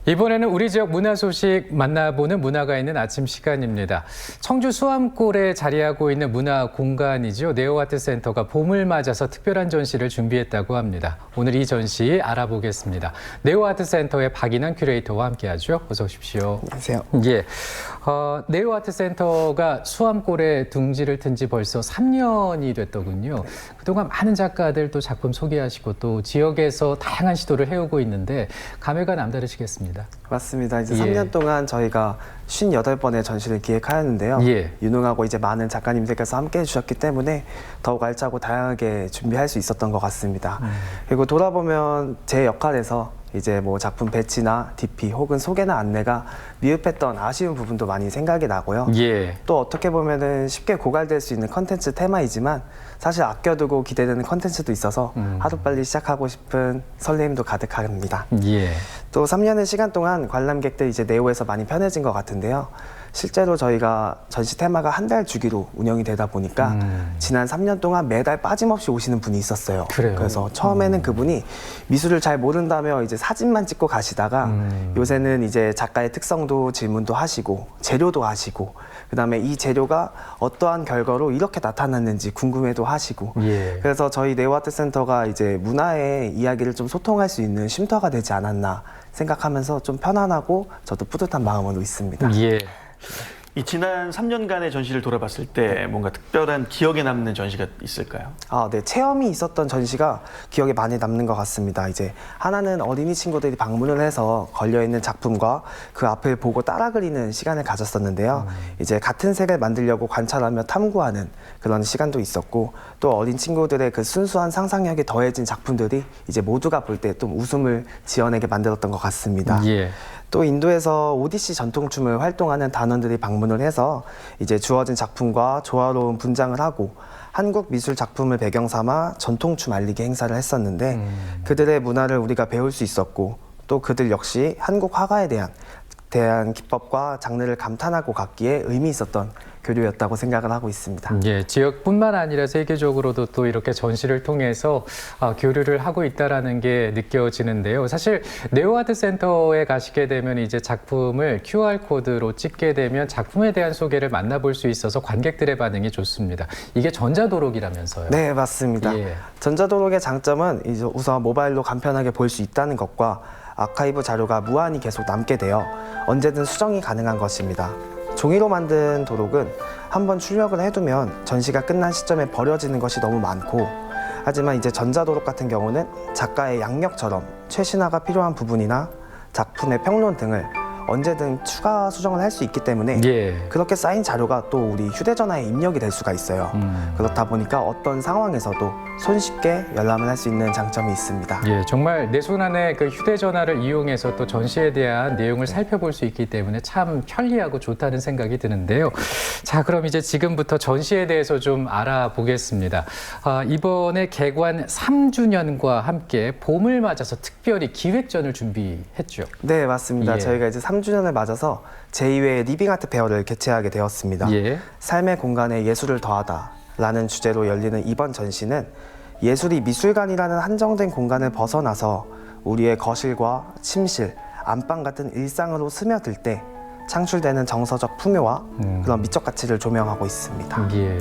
이번에는 우리 지역 문화 소식 만나보는 문화가 있는 아침 시간입니다. 청주 수암골에 자리하고 있는 문화 공간이죠. 네오아트센터가 봄을 맞아서 특별한 전시를 준비했다고 합니다. 오늘 이 전시 알아보겠습니다. 네오아트센터의 박인환 큐레이터와 함께하죠. 어서 오십시오. 안녕하세요. 예, 네오아트센터가 수암골에 둥지를 튼 지 벌써 3년이 됐더군요. 그동안 많은 작가들 또 작품 소개하시고 또 지역에서 다양한 시도를 해오고 있는데 감회가 남다르시겠습니다. 맞습니다. 이제 예. 3년 동안 저희가 58번의 전시를 기획하였는데요. 예. 유능하고 이제 많은 작가님들께서 함께 해주셨기 때문에 더욱 알차고 다양하게 준비할 수 있었던 것 같습니다. 그리고 돌아보면 제 역할에서 이제 뭐 작품 배치나 DP 혹은 소개나 안내가 미흡했던 아쉬운 부분도 많이 생각이 나고요. 예. 또 어떻게 보면은 쉽게 고갈될 수 있는 컨텐츠 테마이지만 사실 아껴두고 기대되는 컨텐츠도 있어서 하루빨리 시작하고 싶은 설레임도 가득합니다. 예. 또 3년의 시간 동안 관람객들 이제 네오에서 많이 편해진 것 같은데요. 실제로 저희가 전시 테마가 한 달 주기로 운영이 되다 보니까 지난 3년 동안 매달 빠짐없이 오시는 분이 있었어요. 그래요? 그래서 처음에는 그분이 미술을 잘 모른다며 이제 사진만 찍고 가시다가 요새는 이제 작가의 특성도 질문도 하시고 재료도 하시고 그다음에 이 재료가 어떠한 결과로 이렇게 나타났는지 궁금해도 하시고 예. 그래서 저희 네오아트센터가 이제 문화의 이야기를 좀 소통할 수 있는 쉼터가 되지 않았나 생각하면서 좀 편안하고 저도 뿌듯한 마음으로 있습니다. 예. 이 지난 3년간의 전시를 돌아봤을 때 뭔가 특별한 기억에 남는 전시가 있을까요? 네. 체험이 있었던 전시가 기억에 많이 남는 것 같습니다. 이제 하나는 어린이 친구들이 방문을 해서 걸려있는 작품과 그 앞을 보고 따라 그리는 시간을 가졌었는데요. 이제 같은 색을 만들려고 관찰하며 탐구하는 그런 시간도 있었고 또 어린 친구들의 그 순수한 상상력이 더해진 작품들이 이제 모두가 볼 때 좀 웃음을 지어내게 만들었던 것 같습니다. 예. 또 인도에서 오디시 전통춤을 활동하는 단원들이 방문을 해서 이제 주어진 작품과 조화로운 분장을 하고 한국 미술 작품을 배경 삼아 전통춤 알리기 행사를 했었는데 그들의 문화를 우리가 배울 수 있었고 또 그들 역시 한국 화가에 대한 기법과 장르를 감탄하고 갔기에 의미 있었던 교류였다고 생각을 하고 있습니다. 예, 지역뿐만 아니라 세계적으로도 또 이렇게 전시를 통해서 교류를 하고 있다라는 게 느껴지는데요. 사실 네오아트센터에 가시게 되면 이제 작품을 QR코드로 찍게 되면 작품에 대한 소개를 만나볼 수 있어서 관객들의 반응이 좋습니다. 이게 전자도록이라면서요? 네, 맞습니다. 예. 전자도록의 장점은 이제 우선 모바일로 간편하게 볼 수 있다는 것과 아카이브 자료가 무한히 계속 남게 되어 언제든 수정이 가능한 것입니다. 종이로 만든 도록은 한번 출력을 해두면 전시가 끝난 시점에 버려지는 것이 너무 많고 하지만 이제 전자도록 같은 경우는 작가의 양력처럼 최신화가 필요한 부분이나 작품의 평론 등을 언제든 추가 수정을 할 수 있기 때문에 예. 그렇게 쌓인 자료가 또 우리 휴대전화에 입력이 될 수가 있어요. 그렇다 보니까 어떤 상황에서도 손쉽게 열람을 할 수 있는 장점이 있습니다. 예, 정말 내 손 안에 그 휴대전화를 이용해서 또 전시에 대한 내용을 살펴볼 수 있기 때문에 참 편리하고 좋다는 생각이 드는데요. 자, 그럼 이제 지금부터 전시에 대해서 좀 알아보겠습니다. 이번에 개관 3주년과 함께 봄을 맞아서 특별히 기획전을 준비했죠. 네, 맞습니다. 예. 저희가 이제 3주년을 맞아서 제2회 리빙아트 페어를 개최하게 되었습니다. 예. 삶의 공간에 예술을 더하다 라는 주제로 열리는 이번 전시는 예술이 미술관이라는 한정된 공간을 벗어나서 우리의 거실과 침실, 안방 같은 일상으로 스며들 때 창출되는 정서적 풍요와 그런 미적 가치를 조명하고 있습니다. 예.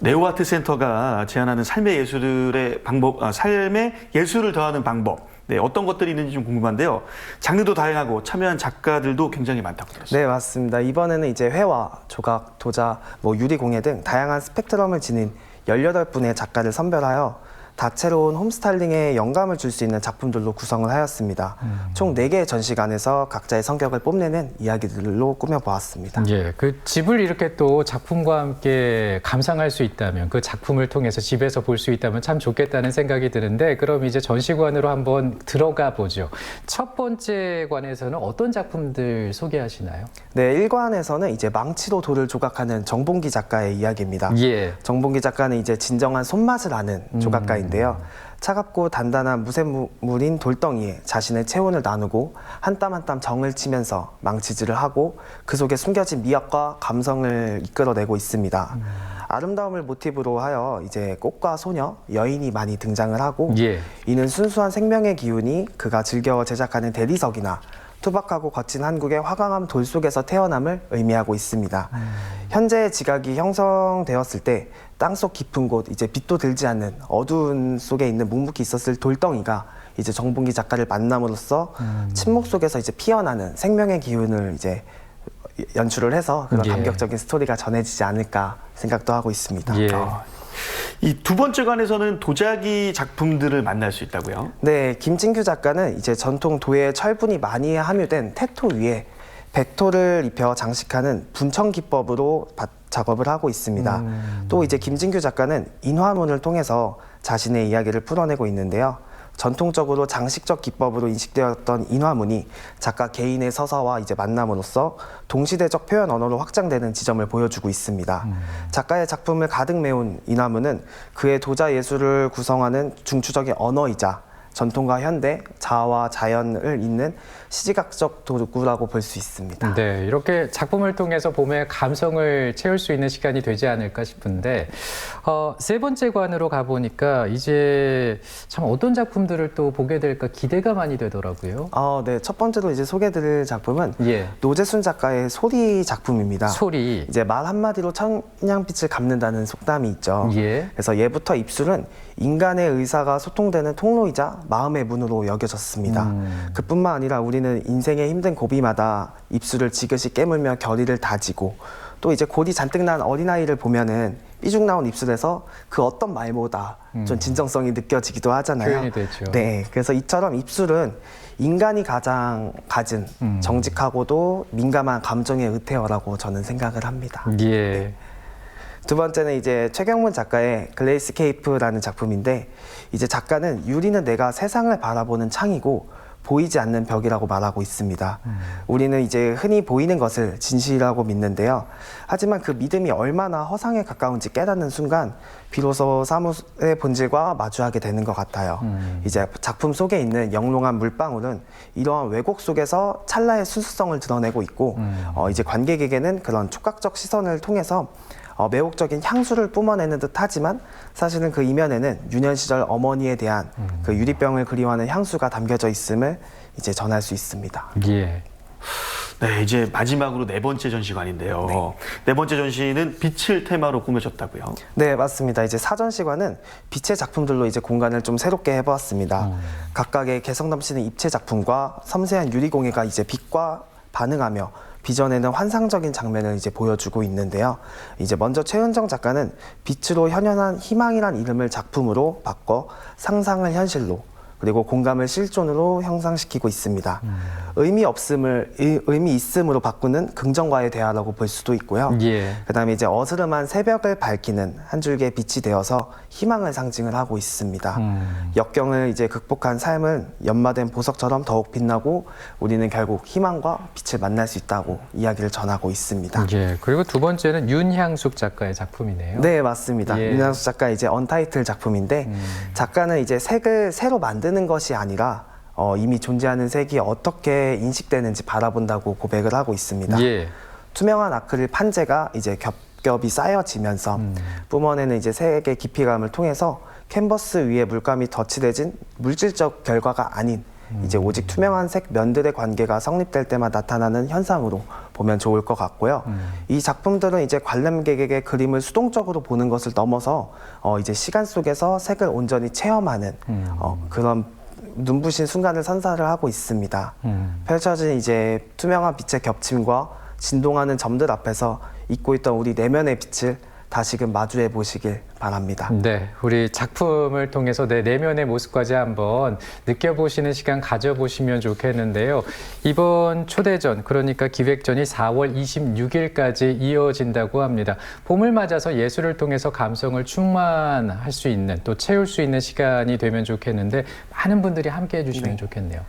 네오아트 센터가 제안하는 삶의 예술의 방법, 삶의 예술을 더하는 방법. 네, 어떤 것들이 있는지 좀 궁금한데요. 장르도 다양하고 참여한 작가들도 굉장히 많다고 들었어요. 네, 맞습니다. 이번에는 이제 회화, 조각, 도자, 유리공예 등 다양한 스펙트럼을 지닌 18분의 작가를 선별하여 다채로운 홈스타일링에 영감을 줄 수 있는 작품들로 구성을 하였습니다. 총 4개의 전시관에서 각자의 성격을 뽐내는 이야기들로 꾸며보았습니다. 예, 그 집을 이렇게 또 작품과 함께 감상할 수 있다면 그 작품을 통해서 집에서 볼 수 있다면 참 좋겠다는 생각이 드는데 그럼 이제 전시관으로 한번 들어가 보죠. 첫 번째 관에서는 어떤 작품들 소개하시나요? 네, 1관에서는 이제 망치로 돌을 조각하는 정봉기 작가의 이야기입니다. 예. 정봉기 작가는 이제 진정한 손맛을 아는 조각가인데요. 있는데요. 차갑고 단단한 무쇠물인 돌덩이에 자신의 체온을 나누고 한 땀 한 땀 정을 치면서 망치질을 하고 그 속에 숨겨진 미학과 감성을 이끌어내고 있습니다. 아름다움을 모티브로 하여 이제 꽃과 소녀, 여인이 많이 등장을 하고 예. 이는 순수한 생명의 기운이 그가 즐겨 제작하는 대리석이나 투박하고 거친 한국의 화강암 돌 속에서 태어남을 의미하고 있습니다. 현재 지각이 형성되었을 때 땅속 깊은 곳, 이제 빛도 들지 않는 어두운 속에 있는 묵묵히 있었을 돌덩이가 이제 정봉기 작가를 만남으로써 침묵 속에서 이제 피어나는 생명의 기운을 이제 연출을 해서 그런 예. 감격적인 스토리가 전해지지 않을까 생각도 하고 있습니다. 예. 이 두 번째 관에서는 도자기 작품들을 만날 수 있다고요? 네, 김진규 작가는 이제 전통 도예의 철분이 많이 함유된 태토 위에 백토를 입혀 장식하는 분청 기법으로 작업을 하고 있습니다. 또 이제 김진규 작가는 인화문을 통해서 자신의 이야기를 풀어내고 있는데요. 전통적으로 장식적 기법으로 인식되었던 인화문이 작가 개인의 서사와 이제 만남으로써 동시대적 표현 언어로 확장되는 지점을 보여주고 있습니다. 작가의 작품을 가득 메운 인화문은 그의 도자 예술을 구성하는 중추적인 언어이자 전통과 현대, 자아와 자연을 잇는 시지각적 도구라고 볼 수 있습니다. 네, 이렇게 작품을 통해서 봄의 감성을 채울 수 있는 시간이 되지 않을까 싶은데 세 번째 관으로 가보니까 이제 참 어떤 작품들을 또 보게 될까 기대가 많이 되더라고요. 네, 첫 번째로 이제 소개드릴 작품은 예. 노재순 작가의 소리 작품입니다. 소리. 이제 말 한마디로 청량빛을 갚는다는 속담이 있죠. 예. 그래서 예부터 입술은 인간의 의사가 소통되는 통로이자 마음의 문으로 여겨졌습니다. 그뿐만 아니라 우리는 인생의 힘든 고비마다 입술을 지그시 깨물며 결의를 다지고 또 이제 골이 잔뜩 난 어린아이를 보면은 삐죽 나온 입술에서 그 어떤 말보다 좀 진정성이 느껴지기도 하잖아요. 표현이 되죠. 네, 그래서 이처럼 입술은 인간이 가장 가진 정직하고도 민감한 감정의 의태어라고 저는 생각을 합니다. 예. 두 번째는 이제 최경문 작가의 글레이스케이프라는 작품인데 이제 작가는 유리는 내가 세상을 바라보는 창이고 보이지 않는 벽이라고 말하고 있습니다. 우리는 이제 흔히 보이는 것을 진실이라고 믿는데요. 하지만 그 믿음이 얼마나 허상에 가까운지 깨닫는 순간 비로소 사물의 본질과 마주하게 되는 것 같아요. 이제 작품 속에 있는 영롱한 물방울은 이러한 왜곡 속에서 찰나의 순수성을 드러내고 있고 이제 관객에게는 그런 촉각적 시선을 통해서 매혹적인 향수를 뿜어내는 듯 하지만 사실은 그 이면에는 유년 시절 어머니에 대한 그 유리병을 그리워하는 향수가 담겨져 있음을 이제 전할 수 있습니다. 예. 네, 이제 마지막으로 네 번째 전시관인데요. 네 번째 전시는 빛을 테마로 꾸며졌다고요? 네, 맞습니다. 이제 사전시관은 빛의 작품들로 이제 공간을 좀 새롭게 해보았습니다. 각각의 개성 넘치는 입체 작품과 섬세한 유리공예가 이제 빛과 반응하며 빚어내는 환상적인 장면을 이제 보여주고 있는데요. 이제 먼저 최은정 작가는 빛으로 현현한 희망이란 이름을 작품으로 바꿔 상상을 현실로 그리고 공감을 실존으로 형상시키고 있습니다. 의미 있음으로 바꾸는 긍정과의 대화라고 볼 수도 있고요. 예. 그다음에 이제 어스름한 새벽을 밝히는 한 줄기의 빛이 되어서 희망을 상징을 하고 있습니다. 역경을 이제 극복한 삶은 연마된 보석처럼 더욱 빛나고 우리는 결국 희망과 빛을 만날 수 있다고 이야기를 전하고 있습니다. 예. 그리고 두 번째는 윤향숙 작가의 작품이네요. 네, 맞습니다. 예. 윤향숙 작가 이제 언타이틀 작품인데 작가는 이제 색을 새로 만드는 것이 아니라 이미 존재하는 색이 어떻게 인식되는지 바라본다고 고백을 하고 있습니다. 예. 투명한 아크릴 판재가 이제 겹겹이 쌓여지면서 뿜어내는 이제 색의 깊이감을 통해서 캔버스 위에 물감이 덧칠해진 물질적 결과가 아닌 이제 오직 투명한 색 면들의 관계가 성립될 때만 나타나는 현상으로 보면 좋을 것 같고요. 이 작품들은 이제 관람객에게 그림을 수동적으로 보는 것을 넘어서 이제 시간 속에서 색을 온전히 체험하는 그런 눈부신 순간을 선사를 하고 있습니다. 펼쳐진 이제 투명한 빛의 겹침과 진동하는 점들 앞에서 잊고 있던 우리 내면의 빛을 다시금 마주해 보시길 바랍니다. 네, 우리 작품을 통해서 내 내면의 모습까지 한번 느껴보시는 시간 가져보시면 좋겠는데요. 이번 초대전, 그러니까 기획전이 4월 26일까지 이어진다고 합니다. 봄을 맞아서 예술을 통해서 감성을 충만할 수 있는, 또 채울 수 있는 시간이 되면 좋겠는데 많은 분들이 함께해 주시면 좋겠네요.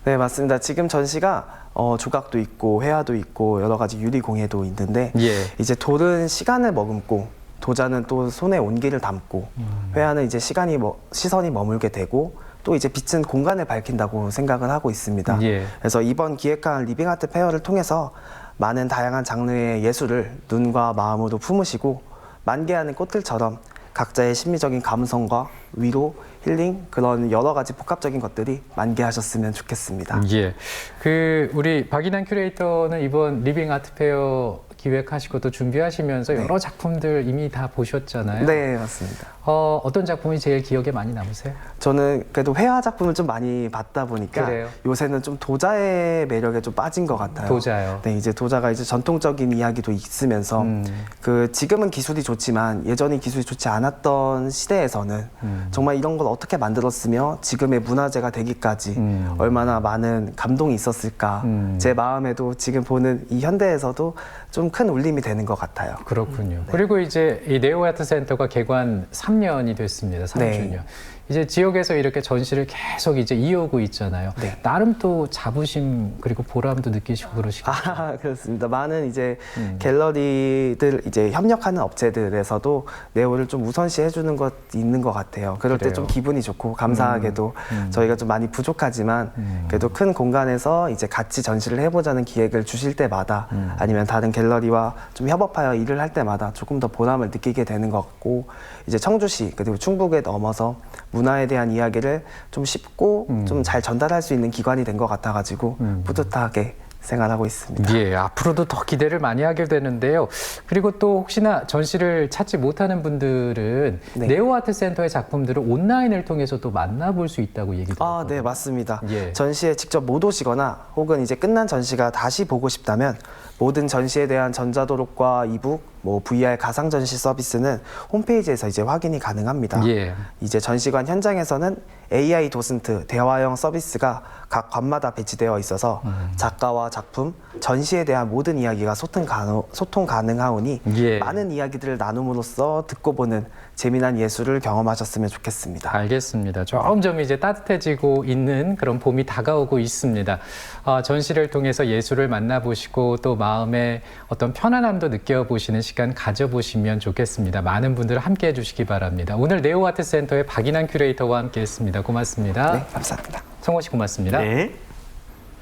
네, 맞습니다. 지금 전시가 조각도 있고 회화도 있고 여러 가지 유리 공예도 있는데 예. 이제 돌은 시간을 머금고 도자는 또 손에 온기를 담고 회화는 이제 시선이 머물게 되고 또 이제 빛은 공간을 밝힌다고 생각을 하고 있습니다. 예. 그래서 이번 기획한 리빙 아트 페어를 통해서 많은 다양한 장르의 예술을 눈과 마음으로 품으시고 만개하는 꽃들처럼 각자의 심리적인 감성과 위로, 힐링 그런 여러 가지 복합적인 것들이 만개하셨으면 좋겠습니다. 예. 우리 박인환 큐레이터는 이번 리빙 아트 페어 기획하시고 또 준비하시면서 여러 작품들 이미 다 보셨잖아요. 네, 맞습니다. 어떤 작품이 제일 기억에 많이 남으세요? 저는 그래도 회화 작품을 좀 많이 봤다 보니까 그래요? 요새는 좀 도자의 매력에 좀 빠진 것 같아요. 도자요. 네, 이제 도자가 이제 전통적인 이야기도 있으면서 지금은 기술이 좋지만 예전에 기술이 좋지 않았던 시대에서는 정말 이런 걸 어떻게 만들었으며 지금의 문화재가 되기까지 얼마나 많은 감동이 있었을까. 제 마음에도 지금 보는 이 현대에서도 좀 큰 울림이 되는 것 같아요. 그렇군요. 그리고 이제 이 네오아트센터가 개관 3년이 됐습니다. 3주년. 네. 이제 지역에서 이렇게 전시를 계속 이제 이어오고 있잖아요. 네. 나름 또 자부심 그리고 보람도 느끼시고 그러시고. 그렇습니다. 많은 이제 갤러리들 이제 협력하는 업체들에서도 네오를 좀 우선시 해주는 것 있는 것 같아요. 그럴 때 그래요? 좀 기분이 좋고 감사하게도 저희가 좀 많이 부족하지만 그래도 큰 공간에서 이제 같이 전시를 해보자는 기획을 주실 때마다 아니면 다른 갤러리와 좀 협업하여 일을 할 때마다 조금 더 보람을 느끼게 되는 것 같고 이제 청주시 그리고 충북에 넘어서 문화에 대한 이야기를 좀 쉽고 좀 잘 전달할 수 있는 기관이 된 것 같아가지고 뿌듯하게 생활하고 있습니다. 예, 앞으로도 더 기대를 많이 하게 되는데요. 그리고 또 혹시나 전시를 찾지 못하는 분들은 네. 네오아트센터의 작품들을 온라인을 통해서 또 만나볼 수 있다고 얘기 들었거든요. 네, 맞습니다. 예. 전시에 직접 못 오시거나 혹은 이제 끝난 전시가 다시 보고 싶다면 모든 전시에 대한 전자도록과 이북, VR 가상 전시 서비스는 홈페이지에서 이제 확인이 가능합니다. 예. 이제 전시관 현장에서는 AI 도슨트 대화형 서비스가 각 관마다 배치되어 있어서 작가와 작품, 전시에 대한 모든 이야기가 소통 가능하오니 예. 많은 이야기들을 나눔으로써 듣고 보는 재미난 예술을 경험하셨으면 좋겠습니다. 알겠습니다. 점점 이제 따뜻해지고 있는 그런 봄이 다가오고 있습니다. 전시를 통해서 예술을 만나보시고 또 마음의 어떤 편안함도 느껴보시는 시간 가져보시면 좋겠습니다. 많은 분들 함께 해주시기 바랍니다. 오늘 네오아트센터의 박인환 큐레이터와 함께했습니다. 고맙습니다. 네, 감사합니다. 성호 씨 고맙습니다. 네.